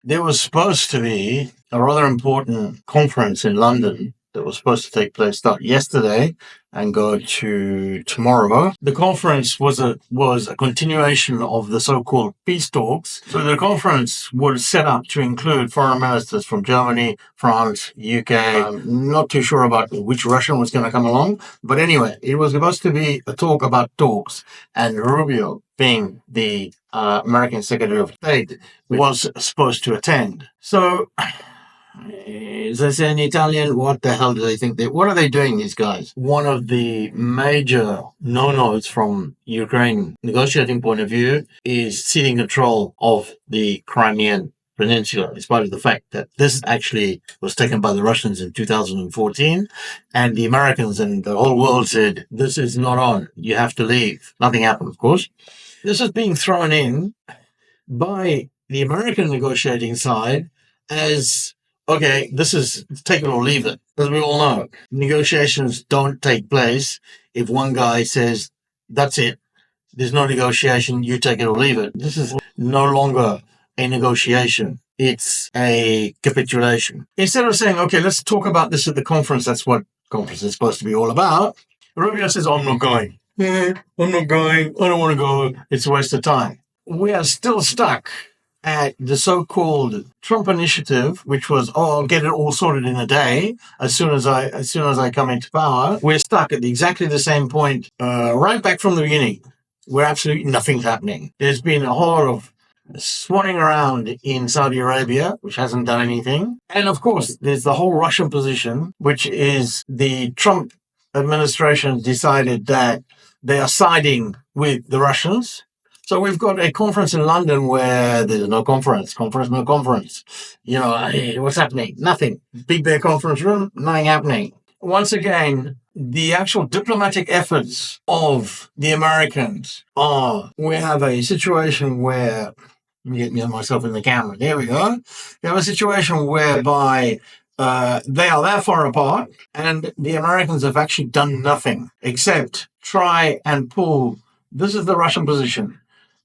There was supposed to be a rather important conference in London that was supposed to take place start yesterday and go to tomorrow. The conference was a continuation of the so-called peace talks. So the conference was set up to include foreign ministers from Germany, France, UK. I'm not too sure about which Russian was going to come along, but anyway, it was supposed to be a talk about talks, and Rubio, being the American Secretary of State, was supposed to attend. So, as they say in Italian, what the hell do they think? What are they doing, these guys? One of the major no-nos from Ukraine negotiating point of view is ceding control of the Crimean Peninsula, in spite of the fact that this actually was taken by the Russians in 2014, and the Americans and the whole world said, this is not on, you have to leave. Nothing happened, of course. This is being thrown in by the American negotiating side as, okay, this is take it or leave it. As we all know, negotiations don't take place if one guy says, that's it, there's no negotiation, you take it or leave it. This is no longer a negotiation. It's a capitulation. Instead of saying, okay, let's talk about this at the conference, that's what conference is supposed to be all about, Rubio says, I'm not going. I'm not going. I don't want to go. It's a waste of time. We are still stuck at the so-called Trump initiative, which was, I'll get it all sorted in a day as soon as I come into power. We're stuck at exactly the same point, right back from the beginning, where absolutely nothing's happening. There's been a whole lot of swanning around in Saudi Arabia, which hasn't done anything. And of course, there's the whole Russian position, which is the Trump administration decided that they are siding with the Russians. So we've got a conference in London where there's no conference. You know, what's happening? Nothing. Big Bear conference room, nothing happening. Once again, the actual diplomatic efforts of the Americans are, we have a situation where, let me get myself in the camera. There we go. We have a situation whereby they are that far apart, and the Americans have actually done nothing except try and pull, this is the Russian position,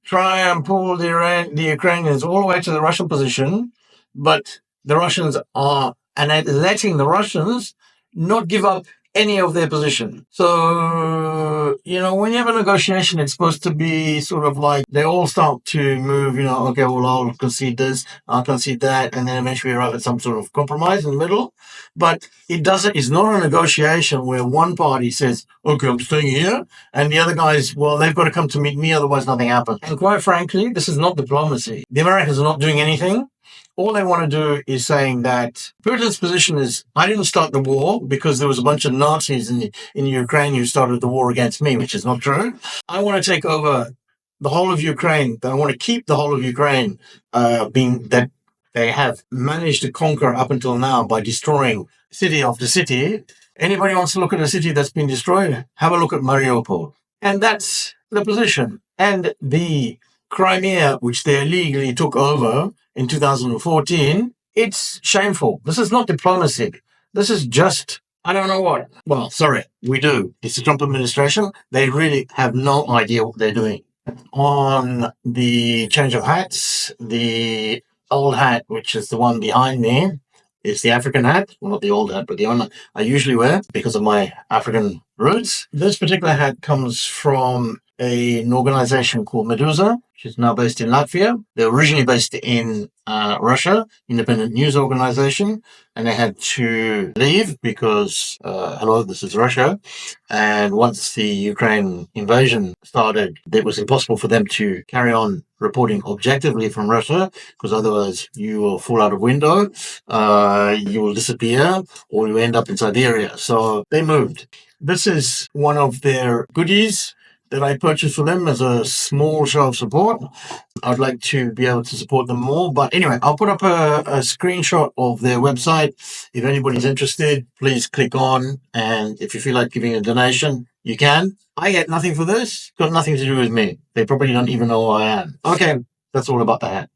try and pull the Ukrainians all the way to the Russian position, but the Russians are, and letting the Russians not give up any of their position. So, you know, when you have a negotiation, it's supposed to be sort of like they all start to move, you know, okay, well, I'll concede this, I'll concede that, and then eventually arrive at some sort of compromise in the middle. But it's not a negotiation where one party says, okay, I'm staying here, and the other guys, well, they've got to come to meet me, otherwise nothing happens. And quite frankly, this is not diplomacy. The Americans are not doing anything. All they want to do is saying that Putin's position is, I didn't start the war because there was a bunch of Nazis in Ukraine who started the war against me, which is not true. I want to take over the whole of Ukraine. I want to keep the whole of Ukraine, being that they have managed to conquer up until now by destroying city after city. Anybody wants to look at a city that's been destroyed? Have a look at Mariupol. And that's the position. And the Crimea, which they illegally took over in 2014, it's shameful. This is not diplomacy. This is just, I don't know what. Well, sorry, we do. It's the Trump administration. They really have no idea what they're doing. On the change of hats, the old hat, which is the one behind me, is the African hat. Well, not the old hat, but the one I usually wear because of my African roots. This particular hat comes from an organization called Meduza, which is now based in Latvia. They're originally based in Russia, independent news organization, and they had to leave because, hello, this is Russia. And once the Ukraine invasion started, it was impossible for them to carry on reporting objectively from Russia, because otherwise you will fall out of window, you will disappear, or you end up in Siberia. So they moved. This is one of their goodies that I purchased for them as a small show of support. I'd like to be able to support them more. But anyway, I'll put up a screenshot of their website. If anybody's interested, please click on. And if you feel like giving a donation, you can. I get nothing for this. Got nothing to do with me. They probably don't even know who I am. Okay, that's all about the hat.